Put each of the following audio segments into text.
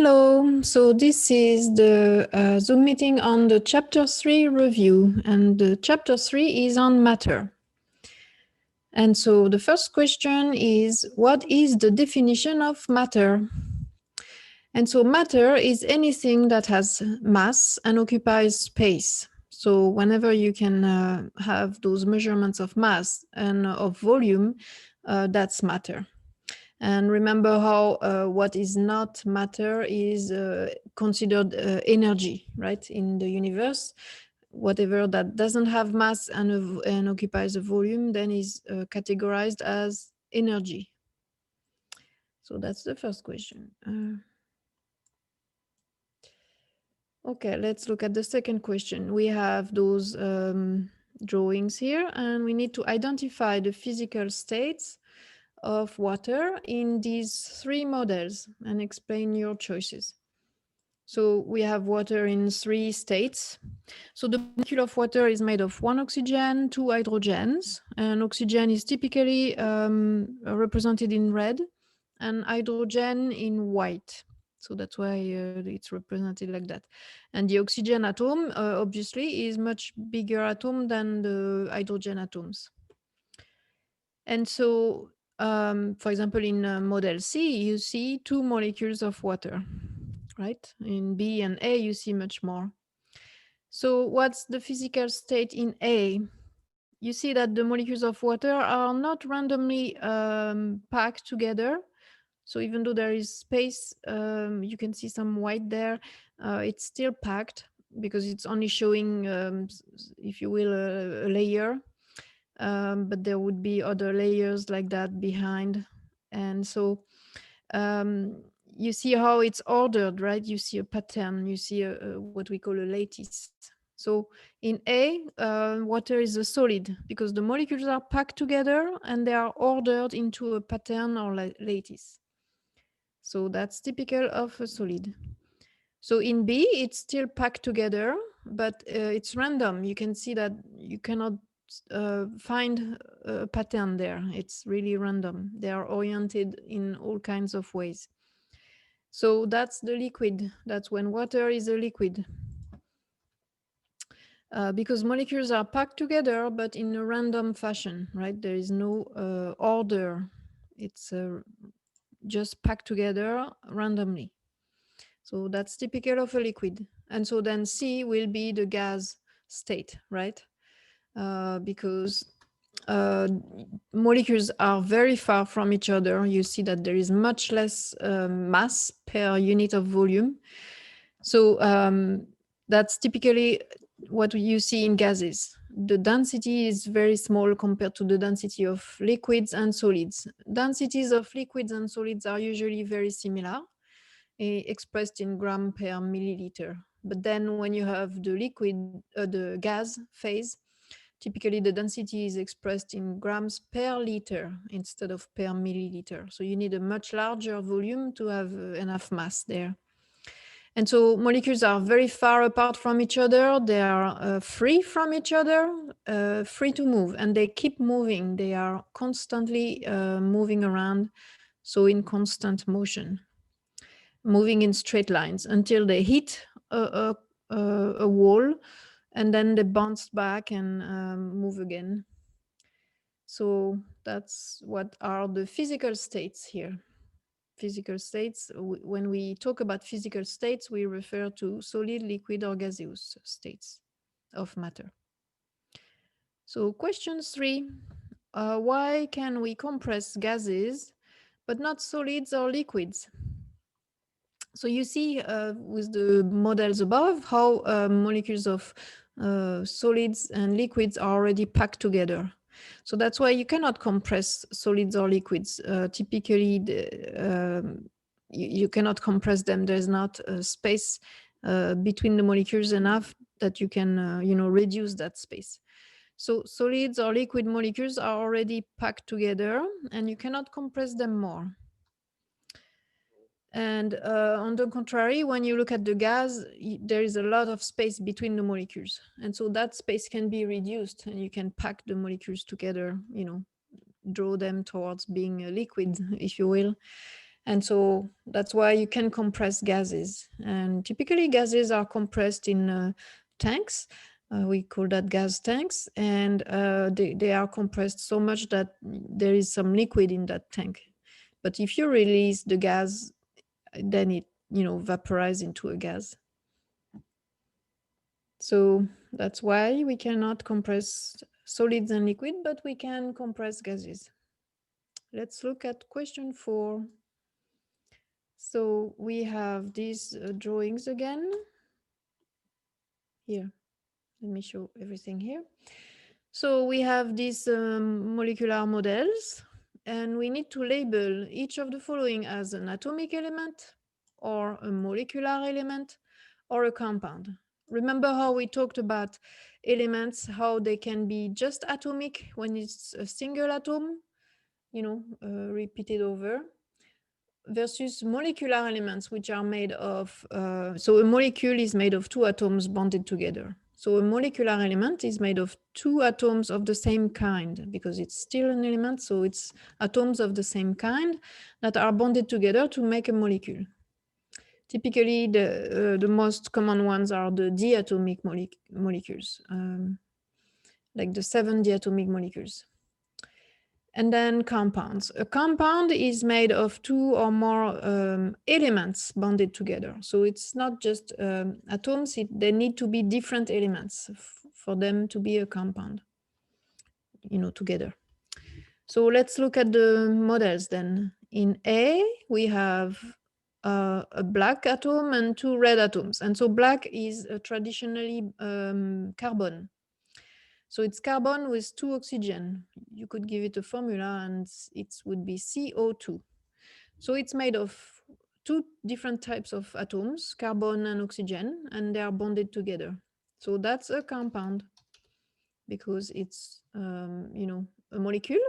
Hello, so this is the Zoom meeting on the Chapter 3 review, and the Chapter 3 is on matter. And so the first question is, what is the definition of matter? And so matter is anything that has mass and occupies space. So whenever you can have those measurements of mass and of volume, that's matter. And remember how what is not matter is considered energy, right? In the universe, whatever that doesn't have mass and occupies a volume then is categorized as energy. So that's the first question. Okay, let's look at the second question. We have those drawings here, and we need to identify the physical states of water in these three models and explain your choices. So we have water in three states. So the molecule of water is made of one oxygen, two hydrogens, and oxygen is typically represented in red and hydrogen in white. So that's why it's represented like that. And the oxygen atom, obviously, is much bigger atom than the hydrogen atoms. And so, for example, in model C, you see two molecules of water, right? In B and A, you see much more. So what's the physical state in A? You see that the molecules of water are not randomly packed together. So even though there is space, you can see some white there, it's still packed because it's only showing, if you will, a layer. But there would be other layers like that behind. And so you see how it's ordered, right? You see a pattern, you see what we call a lattice. So in A, water is a solid because the molecules are packed together and they are ordered into a pattern or lattice. So that's typical of a solid. So in B, it's still packed together, but it's random. You can see that you cannot find a pattern there. It's really random. They are oriented in all kinds of ways. So that's the liquid. That's when water is a liquid. Because molecules are packed together, but in a random fashion, right? There is no order. It's just packed together randomly. So that's typical of a liquid. And so then C will be the gas state, right? Because molecules are very far from each other. You see that there is much less mass per unit of volume. So that's typically what you see in gases. The density is very small compared to the density of liquids and solids. Densities of liquids and solids are usually very similar, expressed in gram per milliliter. But then when you have the liquid, the gas phase, typically the density is expressed in grams per liter instead of per milliliter. So you need a much larger volume to have enough mass there. And so molecules are very far apart from each other. They are free from each other, free to move, and they keep moving. They are constantly moving around, so in constant motion, moving in straight lines until they hit a wall, and then they bounce back and move again. So that's what are the physical states here. Physical states, when we talk about physical states, we refer to solid, liquid, or gaseous states of matter. So question 3, why can we compress gases but not solids or liquids? So you see with the models above how molecules of solids and liquids are already packed together. So that's why you cannot compress solids or liquids. Typically, you cannot compress them. There's not a space between the molecules enough that you can reduce that space. So solids or liquid molecules are already packed together and you cannot compress them more. And on the contrary, when you look at the gas, there is a lot of space between the molecules. And so that space can be reduced and you can pack the molecules together, draw them towards being a liquid, if you will. And so that's why you can compress gases. And typically gases are compressed in tanks. We call that gas tanks. And they are compressed so much that there is some liquid in that tank. But if you release the gas, then it, vaporizes into a gas. So that's why we cannot compress solids and liquid, but we can compress gases. Let's look at question 4. So we have these drawings again. Here, let me show everything here. So we have these molecular models, and we need to label each of the following as an atomic element, or a molecular element, or a compound. Remember how we talked about elements, how they can be just atomic when it's a single atom, repeated over, versus molecular elements, which are made of, so a molecule is made of 2 atoms bonded together. So a molecular element is made of 2 atoms of the same kind, because it's still an element, so it's atoms of the same kind that are bonded together to make a molecule. Typically, the most common ones are the diatomic molecules, like the 7 diatomic molecules. And then compounds. A compound is made of 2 or more elements bonded together. So it's not just atoms, they need to be different elements for them to be a compound, together. So let's look at the models then. In A, we have a black atom and 2 red atoms. And so black is traditionally carbon. So it's carbon with 2 oxygen. You could give it a formula and it would be CO2. So it's made of 2 different types of atoms, carbon and oxygen, and they are bonded together. So that's a compound because it's, a molecule,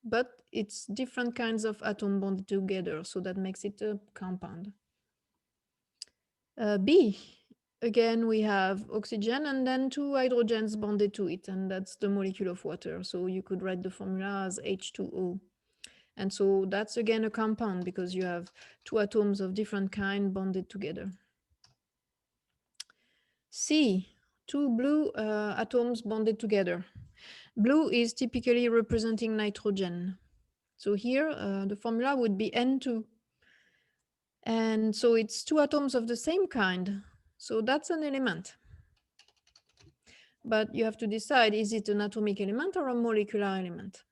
but it's different kinds of atom bonded together. So that makes it a compound. B. Again, we have oxygen and then 2 hydrogens bonded to it, and that's the molecule of water. So you could write the formula as H2O. And so that's again a compound because you have 2 atoms of different kind bonded together. C, 2 blue atoms bonded together. Blue is typically representing nitrogen. So here the formula would be N2. And so it's 2 atoms of the same kind. So that's an element. But you have to decide, is it an atomic element or a molecular element?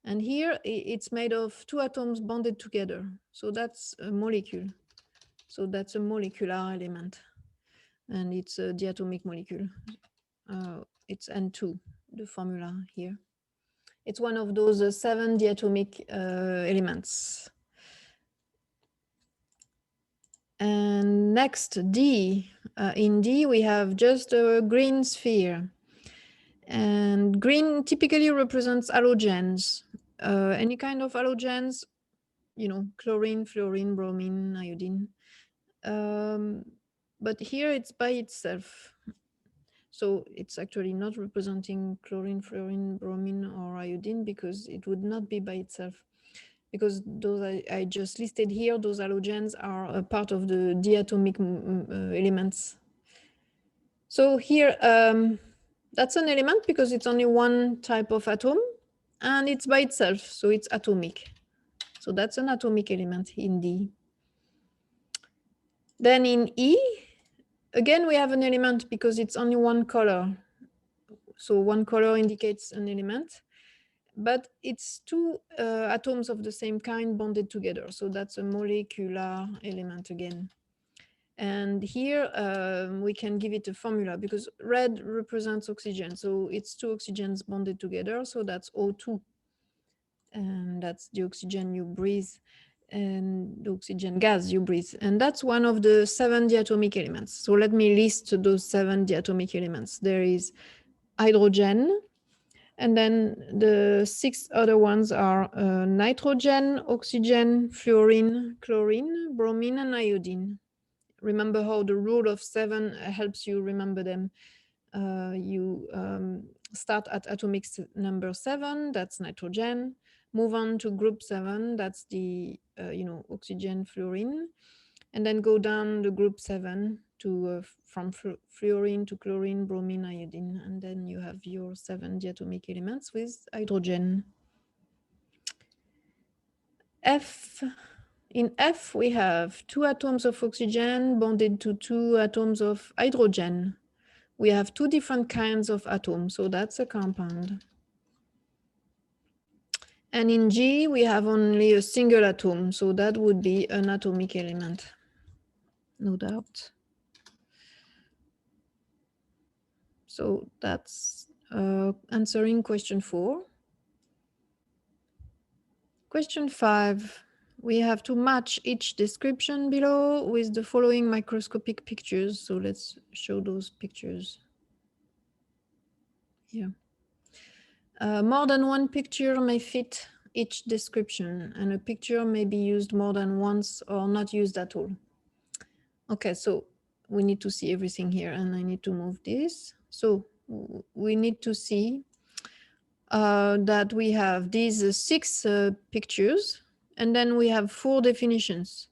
And here it's made of 2 atoms bonded together. So that's a molecule. So that's a molecular element. And it's a diatomic molecule. It's N2, the formula here. It's one of those 7 diatomic elements. And next, D. In D, we have just a green sphere. And green typically represents halogens. Any kind of halogens, chlorine, fluorine, bromine, iodine. But here it's by itself. So it's actually not representing chlorine, fluorine, bromine, or iodine because it would not be by itself. Because those I just listed here, those halogens are a part of the diatomic elements. So here, that's an element because it's only one type of atom and it's by itself, so it's atomic. So that's an atomic element in D. Then in E, again, we have an element because it's only one color. So one color indicates an element, but it's 2 atoms of the same kind bonded together. So that's a molecular element again. And here we can give it a formula because red represents oxygen. So it's 2 oxygens bonded together. So that's O2. And that's the oxygen you breathe and the oxygen gas you breathe. And that's one of the 7 diatomic elements. So let me list those 7 diatomic elements. There is hydrogen, and then the 6 other ones are nitrogen, oxygen, fluorine, chlorine, bromine, and iodine. Remember how the rule of 7 helps you remember them. You start at atomic number 7, that's nitrogen. Move on to group 7, that's the, oxygen, fluorine. And then go down the group 7 to from fluorine to chlorine, bromine, iodine. And then you have your 7 diatomic elements with hydrogen. F. In F, we have 2 atoms of oxygen bonded to 2 atoms of hydrogen. We have 2 different kinds of atoms, so that's a compound. And in G, we have only a single atom, so that would be an atomic element, no doubt. So that's answering question 4. Question 5, we have to match each description below with the following microscopic pictures. So let's show those pictures here. More than one picture may fit each description, and a picture may be used more than once or not used at all. Okay, so we need to see everything here, and I need to move this. So we need to see that we have these 6 pictures, and then we have 4 definitions.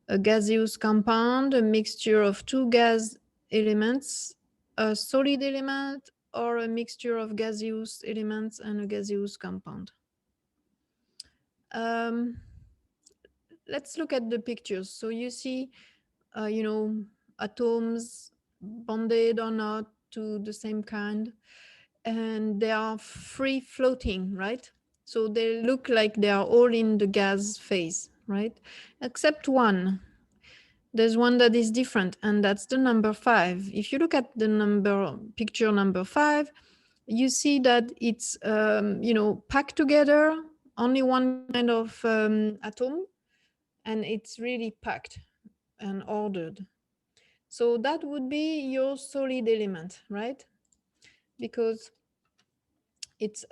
A gaseous compound, a mixture of 2 gas elements, a solid element, or a mixture of gaseous elements and a gaseous compound. Let's look at the pictures. So you see, atoms bonded or not to the same kind, and they are free floating, right? So they look like they are all in the gas phase, right? Except one. There's one that is different, and that's the number 5. If you look at the picture number 5, you see that it's packed together, only one kind of atom, and it's really packed and ordered. So that would be your solid element, right? Because it's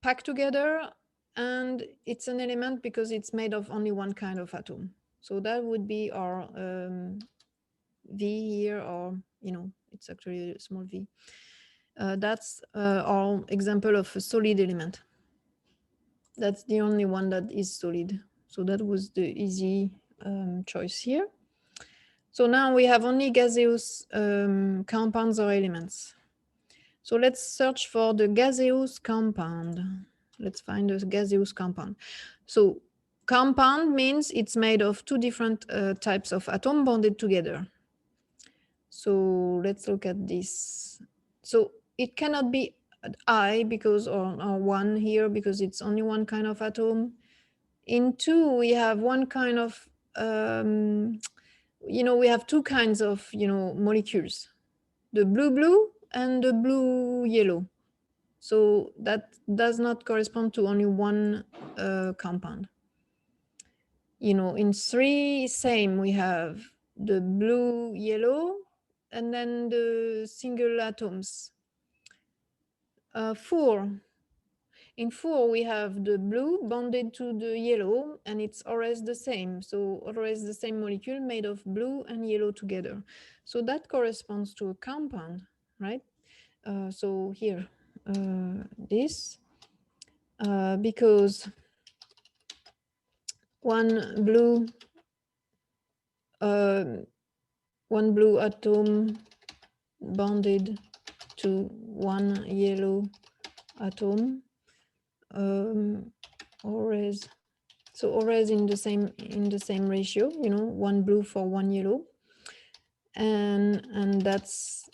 packed together, and it's an element because it's made of only one kind of atom. So that would be our V here, or it's actually a small v. That's our example of a solid element. That's the only one that is solid. So that was the easy choice here. So now we have only gaseous compounds or elements. So let's search for the gaseous compound. Let's find a gaseous compound. So compound means it's made of 2 different types of atom bonded together. So let's look at this. So it cannot be I because or 1 here because it's only one kind of atom. In 2, we have one kind of, we have 2 kinds of, molecules, the blue and the blue-yellow. So that does not correspond to only one compound. In 3, same, we have the blue-yellow and then the single atoms. 4. In 4, we have the blue bonded to the yellow, and it's always the same. So always the same molecule made of blue and yellow together. So that corresponds to a compound, right? So here, this, because one blue atom bonded to one yellow atom, always in the same ratio, one blue for one yellow, and that's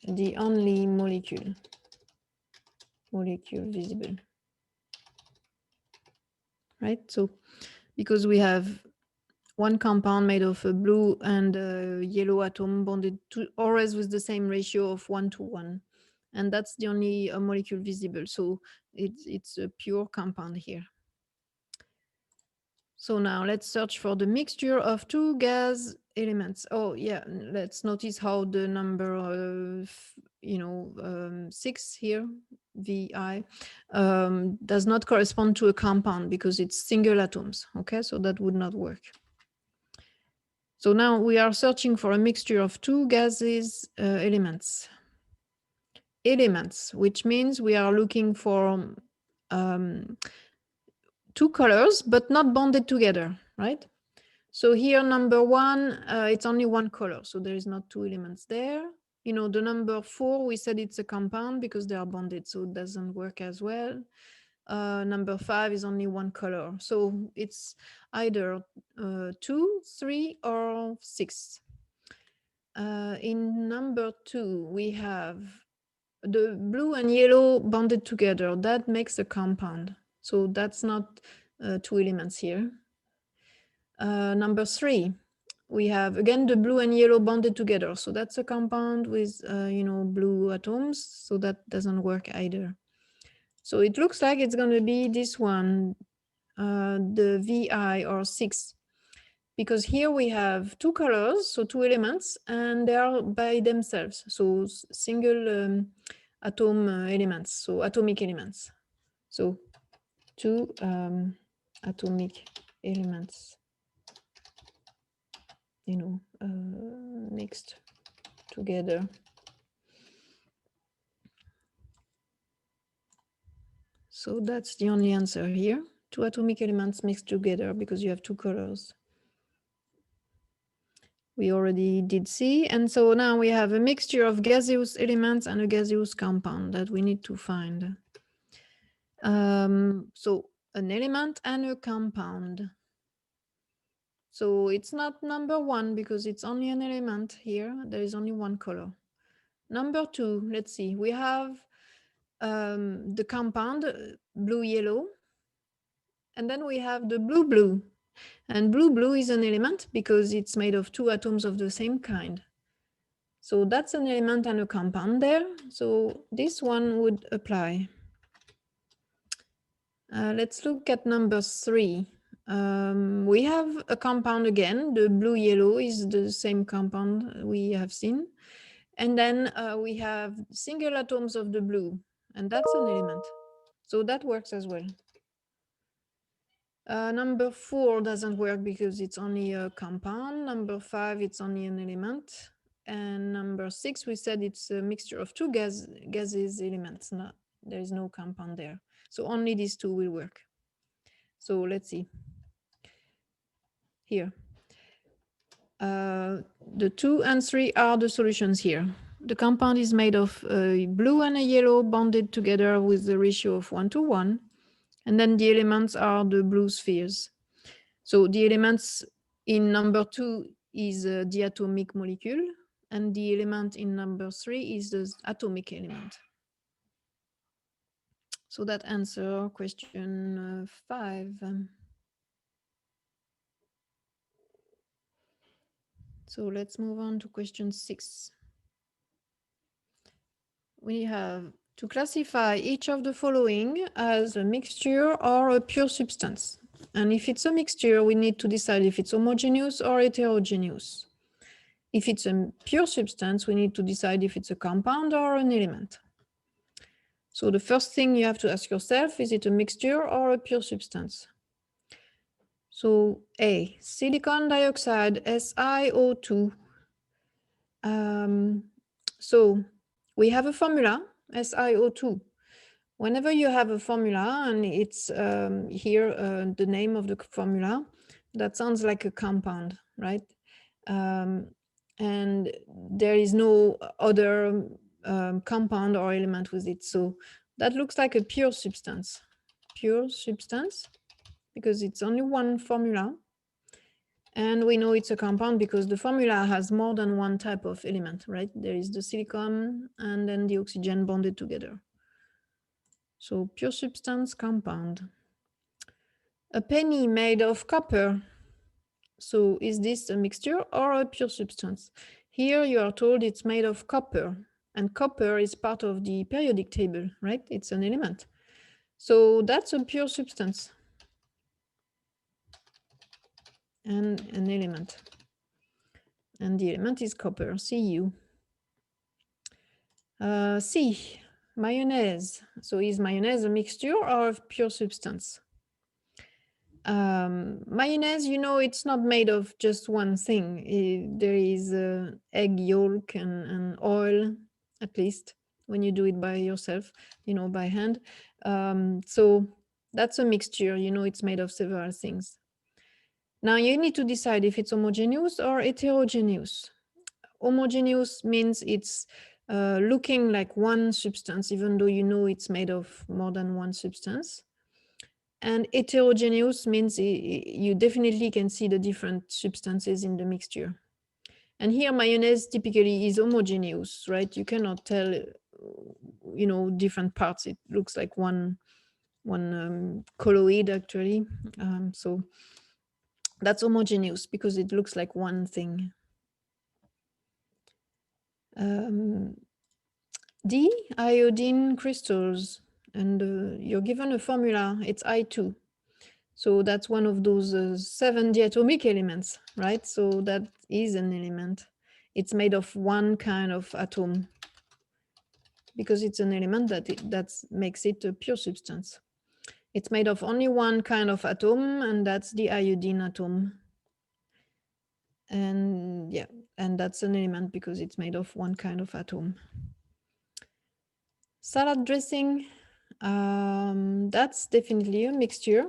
the only molecule visible, right? So because we have one compound made of a blue and a yellow atom bonded to always with the same ratio of 1 to 1, and that's the only molecule visible. So it's a pure compound here. So now let's search for the mixture of 2 gas elements. Oh yeah, let's notice how the number 6 here, VI, does not correspond to a compound because it's single atoms. Okay, so that would not work. So now we are searching for a mixture of 2 gases elements, which means we are looking for two colors, but not bonded together, right? So here, number 1, it's only one color, so there is not two elements there. You know, the number 4, we said it's a compound because they are bonded, so it doesn't work as well. Number 5 is only one color, so it's either 2, 3, or 6. In number 2, we have the blue and yellow bonded together. That makes a compound, so that's not two elements here. Number 3, we have again the blue and yellow bonded together, so that's a compound with blue atoms, so that doesn't work either. So it looks like it's going to be this one, the VI, or 6, because here we have two colors, so two elements, and they are by themselves, so single atom elements, so atomic elements. So two atomic elements, mixed together. So that's the only answer here. Two atomic elements mixed together because you have two colors. We already did C. And so now we have a mixture of gaseous elements and a gaseous compound that we need to find. So an element and a compound. So it's not number 1 because it's only an element here. There is only one color. Number 2, let's see. We have the compound blue-yellow. And then we have the blue-blue. And blue-blue is an element because it's made of two atoms of the same kind. So that's an element and a compound there. So this one would apply. Let's look at number 3. We have a compound again. The blue-yellow is the same compound we have seen. And then we have single atoms of the blue, and that's an element. So that works as well. Number 4 doesn't work because it's only a compound. Number 5, it's only an element. And number 6, we said it's a mixture of two gases elements. There is no compound there. So only these two will work. So let's see. Here. The 2 and 3 are the solutions here. The compound is made of a blue and a yellow bonded together with the ratio of 1:1. And then the elements are the blue spheres. So the elements in number 2 is a diatomic molecule, and the element in number 3 is the atomic element. So that answers question 5. So let's move on to question 6. We have to classify each of the following as a mixture or a pure substance. And if it's a mixture, we need to decide if it's homogeneous or heterogeneous. If it's a pure substance, we need to decide if it's a compound or an element. So the first thing you have to ask yourself, is it a mixture or a pure substance? So A, silicon dioxide, SiO2. So we have a formula, SiO2. Whenever you have a formula and it's here, the name of the formula, that sounds like a compound, right? And there is no other compound or element with it. So that looks like a pure substance because it's only one formula. And we know it's a compound because the formula has more than one type of element, right? There is the silicon and then the oxygen bonded together. So pure substance, compound. A penny made of copper. So is this a mixture or a pure substance? Here you are told it's made of copper, and copper is part of the periodic table, right? It's an element. So that's a pure substance and an element. And the element is copper, Cu. C, mayonnaise. So is mayonnaise a mixture or a pure substance? Mayonnaise, it's not made of just one thing. There is egg yolk and oil, at least, when you do it by yourself, by hand. So that's a mixture, it's made of several things. Now you need to decide if it's homogeneous or heterogeneous. Homogeneous means it's looking like one substance, even though it's made of more than one substance. And heterogeneous means you definitely can see the different substances in the mixture. And here mayonnaise typically is homogeneous, right? You cannot tell, different parts. It looks like one colloid actually. So that's homogeneous because it looks like one thing. D, iodine crystals. And you're given a formula, it's I2. So that's one of those 7 diatomic elements, right? So that is an element. It's made of one kind of atom because it's an element that makes it a pure substance. It's made of only one kind of atom, and that's the iodine atom. And yeah, and that's an element because it's made of one kind of atom. Salad dressing, that's definitely a mixture.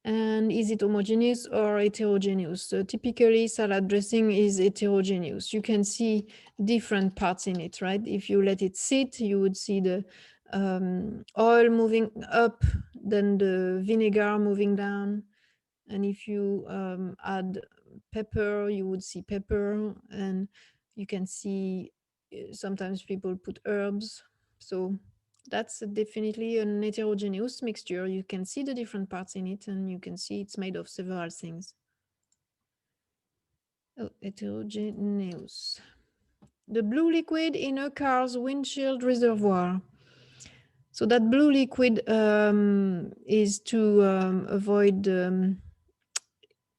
And is it homogeneous or heterogeneous? So typically salad dressing is heterogeneous. You can see different parts in it, right? If you let it sit, you would see the oil moving up, then the vinegar moving down. And if you add pepper, you would see pepper, and you can see sometimes people put herbs. So that's definitely an heterogeneous mixture. You can see the different parts in it, and you can see it's made of several things. Oh, heterogeneous. The blue liquid in a car's windshield reservoir. So that blue liquid is to avoid,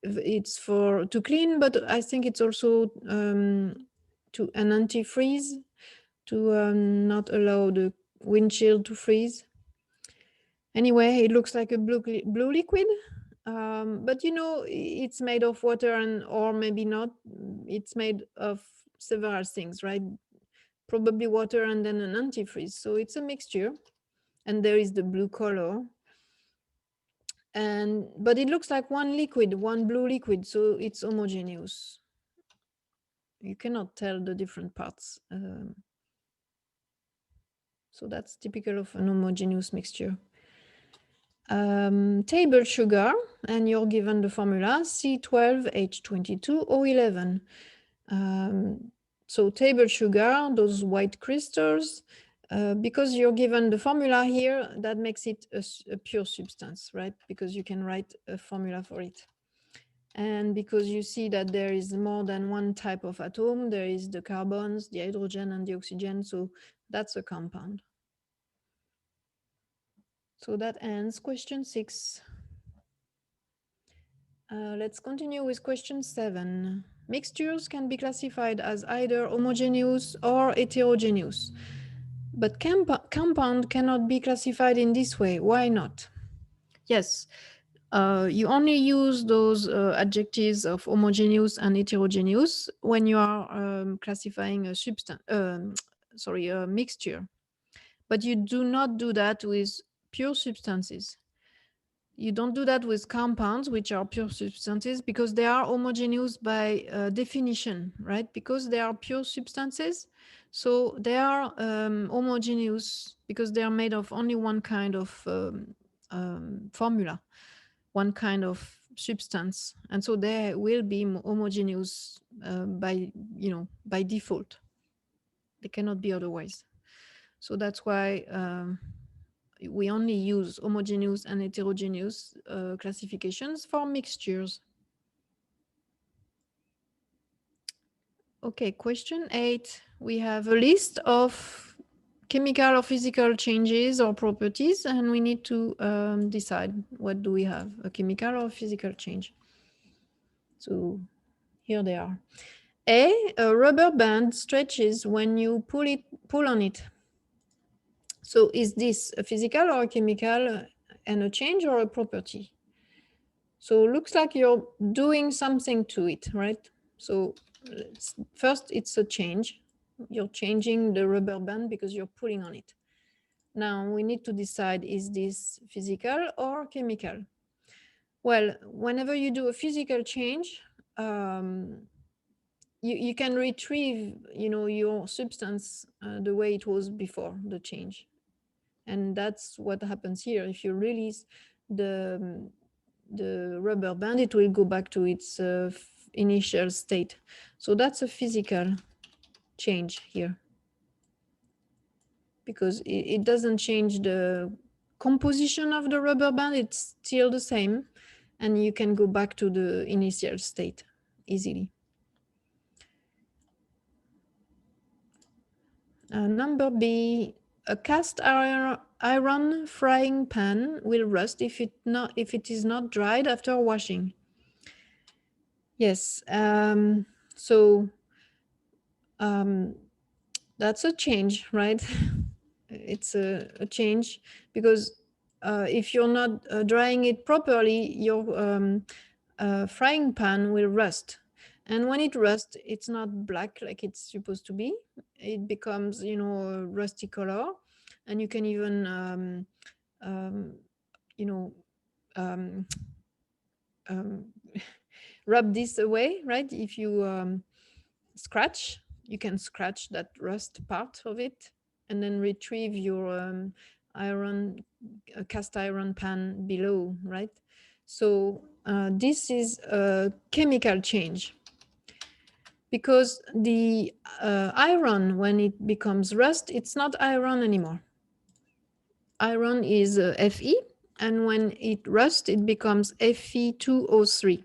it's for to clean, but I think it's also to an antifreeze, to not allow the windshield to freeze. Anyway, it looks like a blue liquid, but it's made of water or maybe not. It's made of several things, right? Probably water and then an antifreeze. So it's a mixture, and there is the blue color. But it looks like one blue liquid, so it's homogeneous. You cannot tell the different parts. So that's typical of an homogeneous mixture. Table sugar, and you're given the formula C12H22O11. So table sugar, those white crystals, because you're given the formula here, that makes it a pure substance, right? Because you can write a formula for it. And because you see that there is more than one type of atom, there is the carbons, the hydrogen, and the oxygen, so that's a compound. So that ends question 6. Let's continue with question 7. Mixtures can be classified as either homogeneous or heterogeneous. But compound cannot be classified in this way. Why not? Yes, you only use those adjectives of homogeneous and heterogeneous when you are classifying a a mixture. But you do not do that with pure substances. You don't do that with compounds, which are pure substances, because they are homogeneous by definition, right? Because they are pure substances, so they are homogeneous because they are made of only one kind of formula, one kind of substance, and so they will be homogeneous by default. They cannot be otherwise. So that's why we only use homogeneous and heterogeneous classifications for mixtures. Okay, question 8. We have a list of chemical or physical changes or properties, and we need to decide what do we have, a chemical or physical change. So here they are. A rubber band stretches when you pull on it. So is this a physical or a chemical and a change or a property? So it looks like you're doing something to it, right? So first it's a change. You're changing the rubber band because you're pulling on it. Now we need to decide, is this physical or chemical? Well, whenever you do a physical change, you can retrieve, your substance the way it was before the change. And that's what happens here. If you release the rubber band, it will go back to its initial state. So that's a physical change here, because it doesn't change the composition of the rubber band, it's still the same, and you can go back to the initial state easily. Number B, a cast iron frying pan will rust if it is not dried after washing. Yes, so that's a change, right? It's a change because if you're not drying it properly, your frying pan will rust. And when it rusts, it's not black like it's supposed to be. It becomes, a rusty color. And you can even, you know, um, um, rub this away, right? If you scratch, you can scratch that rust part of it and then retrieve your cast iron pan below, right? So this is a chemical change, because the iron, when it becomes rust, it's not iron anymore. Iron is Fe, and when it rusts, it becomes Fe2O3.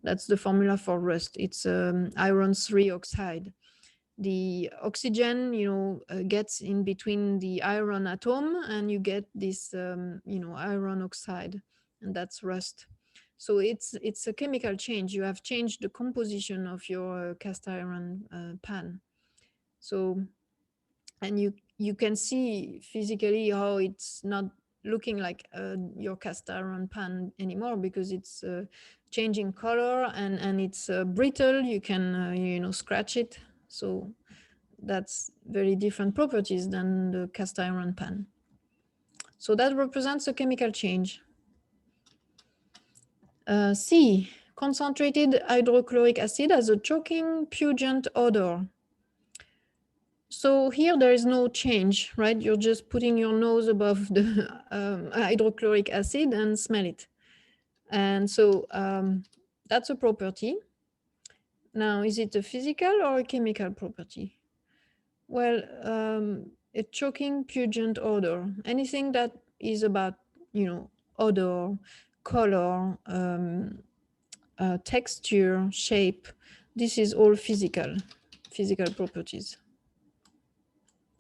That's the formula for rust. It's iron 3 oxide. The oxygen, gets in between the iron atom, and you get this, iron oxide, and that's rust. So it's a chemical change. You have changed the composition of your cast iron pan. So, and you can see physically how it's not looking like your cast iron pan anymore, because it's changing color, and it's brittle. You can scratch it. So that's very different properties than the cast iron pan. So that represents a chemical change. C, concentrated hydrochloric acid has a choking, pungent odor. So here there is no change, right? You're just putting your nose above the hydrochloric acid and smell it. And so that's a property. Now, is it a physical or a chemical property? Well, a choking, pungent odor, anything that is about, odor, color, texture, shape, this is all physical properties.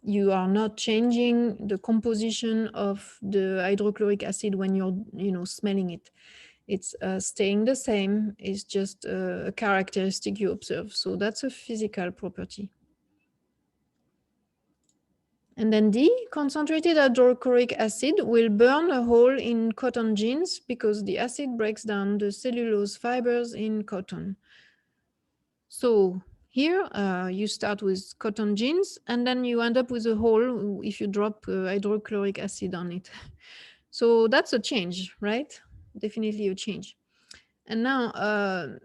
You are not changing the composition of the hydrochloric acid when you're, smelling it. It's staying the same. It's just a characteristic you observe. So that's a physical property. And then D, concentrated hydrochloric acid will burn a hole in cotton jeans because the acid breaks down the cellulose fibers in cotton. So here you start with cotton jeans, and then you end up with a hole if you drop hydrochloric acid on it. So that's a change, right? Definitely a change. And now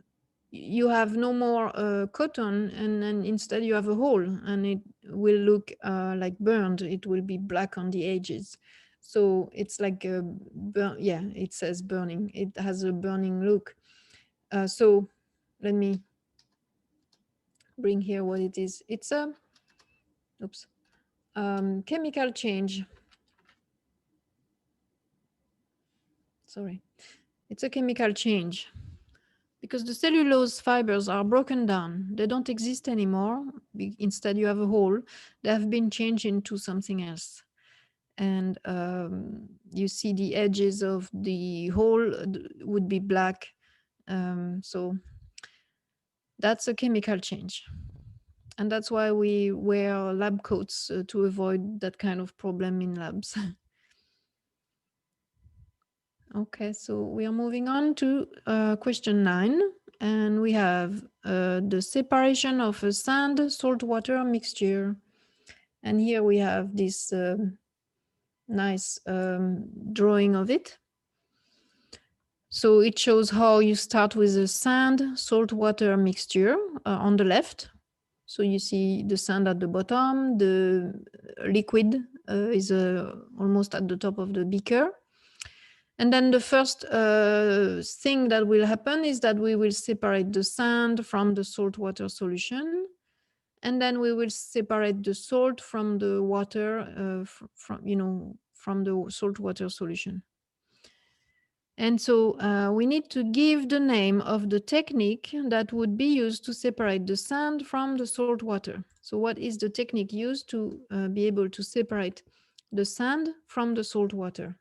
you have no more cotton, and then instead you have a hole, and it will look like burned. It will be black on the edges. So it's like it says burning. It has a burning look. So let me bring here what it is. It's a chemical change. Sorry. It's a chemical change, because the cellulose fibers are broken down. They don't exist anymore. Instead, you have a hole. They have been changed into something else. And you see the edges of the hole would be black. So that's a chemical change. And that's why we wear lab coats to avoid that kind of problem in labs. Okay, so we are moving on to question 9. And we have the separation of a sand-saltwater mixture. And here we have this nice drawing of it. So it shows how you start with a sand-saltwater mixture on the left. So you see the sand at the bottom, the liquid is almost at the top of the beaker. And then the first thing that will happen is that we will separate the sand from the saltwater solution. And then we will separate the salt from the water, from the saltwater solution. And so we need to give the name of the technique that would be used to separate the sand from the salt water. So what is the technique used to be able to separate the sand from the salt water?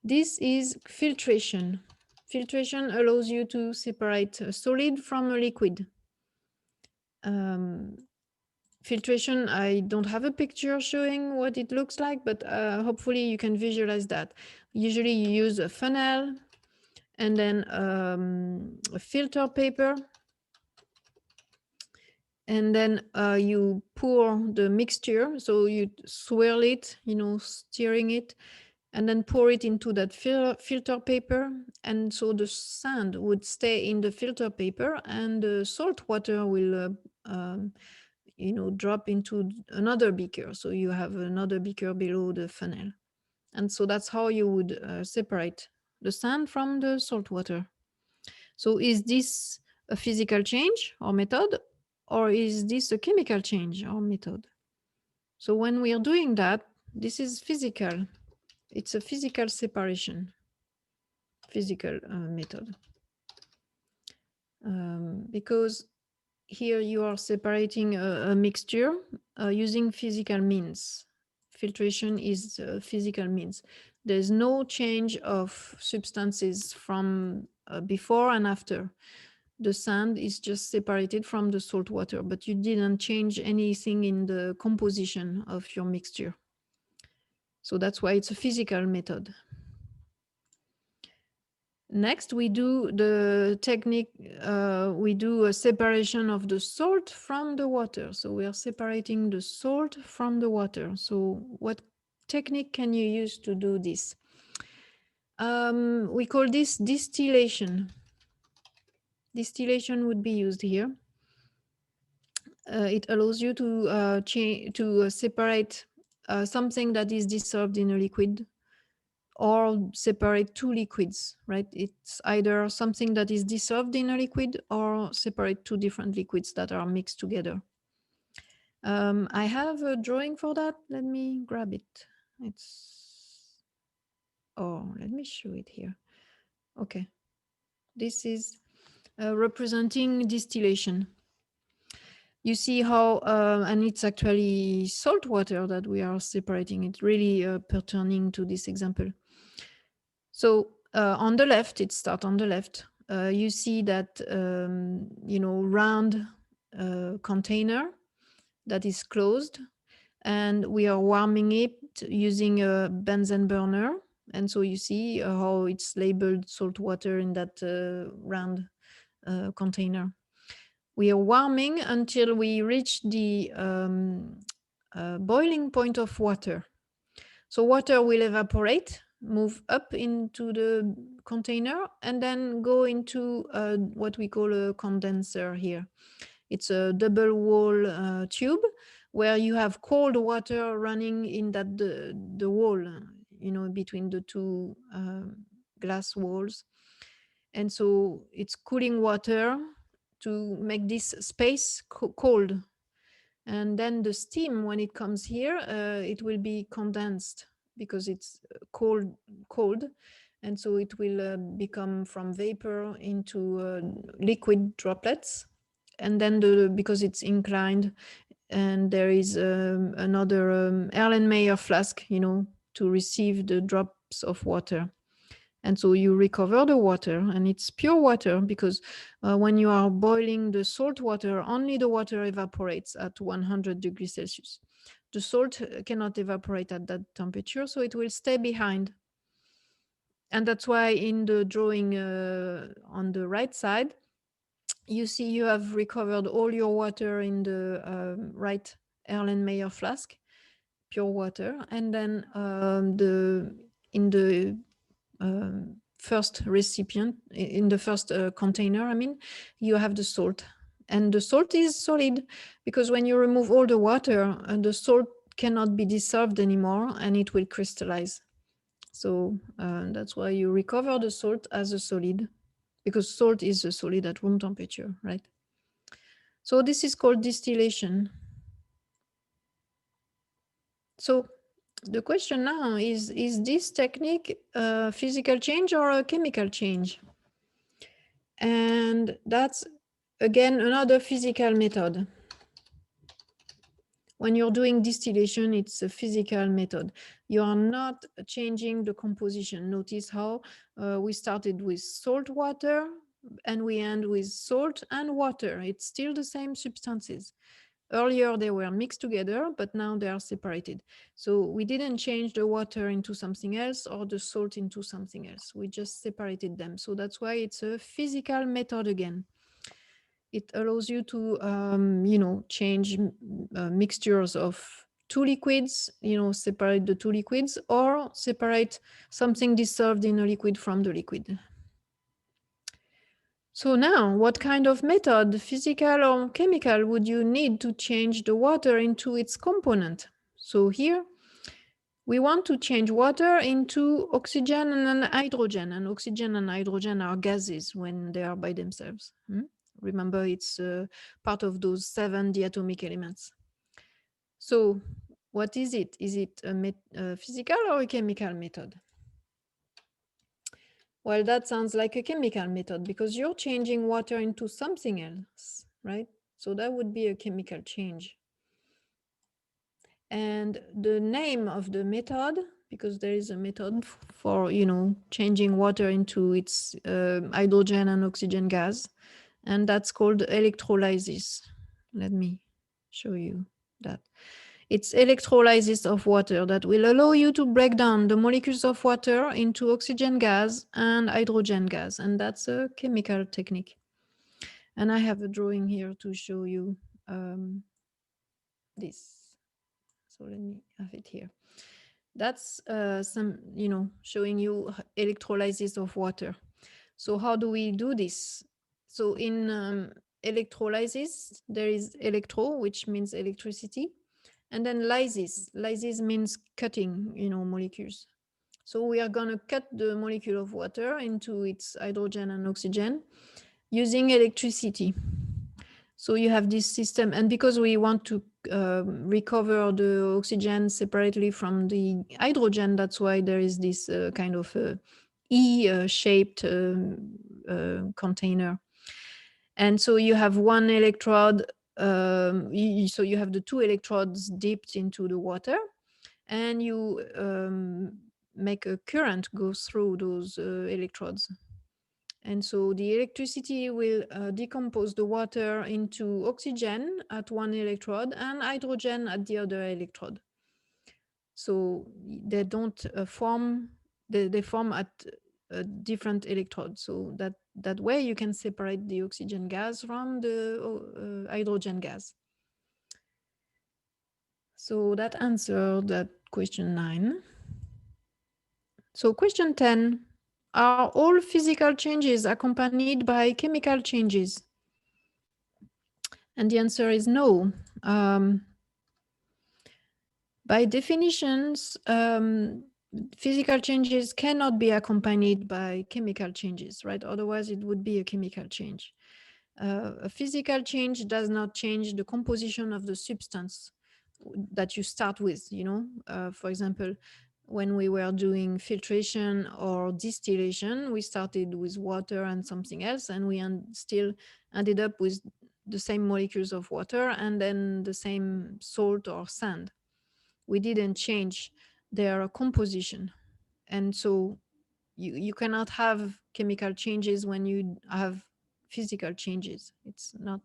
This is filtration. Filtration allows you to separate a solid from a liquid. Filtration, I don't have a picture showing what it looks like, but hopefully you can visualize that. Usually you use a funnel and then a filter paper. And then you pour the mixture. So you swirl it, stirring it, and then pour it into that filter paper. And so the sand would stay in the filter paper and the salt water will drop into another beaker. So you have another beaker below the funnel. And so that's how you would separate the sand from the salt water. So is this a physical change or method, or is this a chemical change or method? So when we are doing that, this is physical. It's a physical separation, physical method. Because here you are separating a mixture using physical means. Filtration is physical means. There's no change of substances from before and after. The sand is just separated from the salt water, but you didn't change anything in the composition of your mixture. So that's why it's a physical method. Next, we do the technique, we do a separation of the salt from the water. So we are separating the salt from the water. So what technique can you use to do this? We call this distillation. Distillation would be used here. It allows you to separate something that is dissolved in a liquid, or separate two liquids, right? It's either something that is dissolved in a liquid or separate two different liquids that are mixed together. I have a drawing for that. Let me grab it. Let me show it here. Okay. This is representing distillation. You see how, and it's actually salt water that we are separating. It's really pertaining to this example. So on the left, it starts on the left. You see that, round container that is closed, and we are warming it using a Bunsen burner. And so you see how it's labeled salt water in that round container. We are warming until we reach the boiling point of water. So water will evaporate, move up into the container, and then go into what we call a condenser here. It's a double wall tube where you have cold water running in that the wall, between the two glass walls. And so it's cooling water to make this space cold. And then the steam, when it comes here, it will be condensed because it's cold. And so it will become from vapor into liquid droplets. And then because it's inclined, and there is another Erlenmeyer flask, to receive the drops of water. And so you recover the water, and it's pure water because when you are boiling the salt water, only the water evaporates at 100 degrees Celsius. The salt cannot evaporate at that temperature, so it will stay behind. And that's why in the drawing on the right side, you see you have recovered all your water in the right Erlenmeyer flask, pure water, and then in the first recipient, in the first container, I mean, you have the salt. And the salt is solid because when you remove all the water, the salt cannot be dissolved anymore and it will crystallize. So that's why you recover the salt as a solid, because salt is a solid at room temperature, right? So this is called distillation. So the question now is this technique a physical change or a chemical change? And that's, again, another physical method. When you're doing distillation, it's a physical method. You are not changing the composition. Notice how we started with salt water and we end with salt and water. It's still the same substances. Earlier they were mixed together, but now they are separated. So we didn't change the water into something else or the salt into something else. We just separated them. So that's why it's a physical method again. It allows you to, change mixtures of two liquids, separate the two liquids or separate something dissolved in a liquid from the liquid. So now, what kind of method, physical or chemical, would you need to change the water into its component? So here, we want to change water into oxygen and hydrogen. And oxygen and hydrogen are gases when they are by themselves. Remember, it's part of those 7 diatomic elements. So what is it? Is it a physical or a chemical method? Well, that sounds like a chemical method because you're changing water into something else, right? So that would be a chemical change. And the name of the method, because there is a method for, changing water into its hydrogen and oxygen gas, and that's called electrolysis. Let me show you that. It's electrolysis of water that will allow you to break down the molecules of water into oxygen gas and hydrogen gas. And that's a chemical technique. And I have a drawing here to show you this. So let me have it here. That's showing you electrolysis of water. So how do we do this? So in electrolysis, there is electro, which means electricity. And then lysis. Lysis means cutting, molecules. So we are going to cut the molecule of water into its hydrogen and oxygen using electricity. So you have this system. And because we want to recover the oxygen separately from the hydrogen, that's why there is this kind of E-shaped container. And so you have one electrode. So you have the two electrodes dipped into the water, and you make a current go through those electrodes. And so the electricity will decompose the water into oxygen at one electrode and hydrogen at the other electrode. So they don't form, they form at different electrodes. So that way you can separate the oxygen gas from the hydrogen gas. So that answered that question 9. So question 10, are all physical changes accompanied by chemical changes? And the answer is no. By definitions, physical changes cannot be accompanied by chemical changes, right? Otherwise, it would be a chemical change. A physical change does not change the composition of the substance that you start with, For example, when we were doing filtration or distillation, we started with water and something else, and we still ended up with the same molecules of water and then the same salt or sand. We didn't change their composition. And so you cannot have chemical changes when you have physical changes. It's not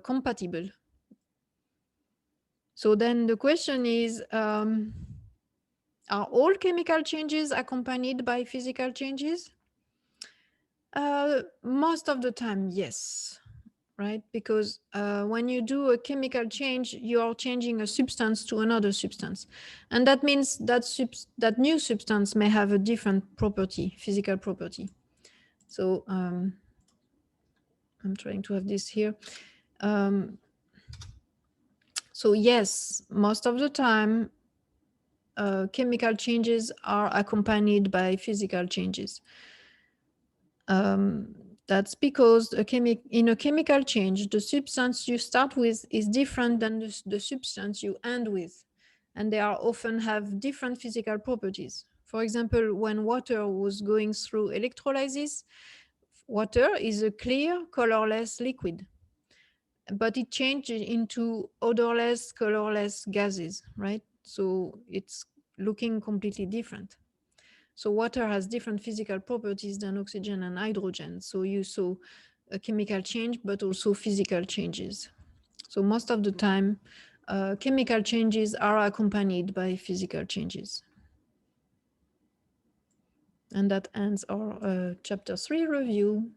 compatible. So then the question is, are all chemical changes accompanied by physical changes? Most of the time, yes. right? Because when you do a chemical change, you are changing a substance to another substance. And that means that that new substance may have a different property, physical property. So I'm trying to have this here. So yes, most of the time, chemical changes are accompanied by physical changes. That's because in a chemical change, the substance you start with is different than the substance you end with. And they are often have different physical properties. For example, when water was going through electrolysis, water is a clear, colorless liquid, but it changed into odorless, colorless gases, right? So it's looking completely different. So water has different physical properties than oxygen and hydrogen. So you saw a chemical change, but also physical changes. So most of the time, chemical changes are accompanied by physical changes. And that ends our chapter 3 review.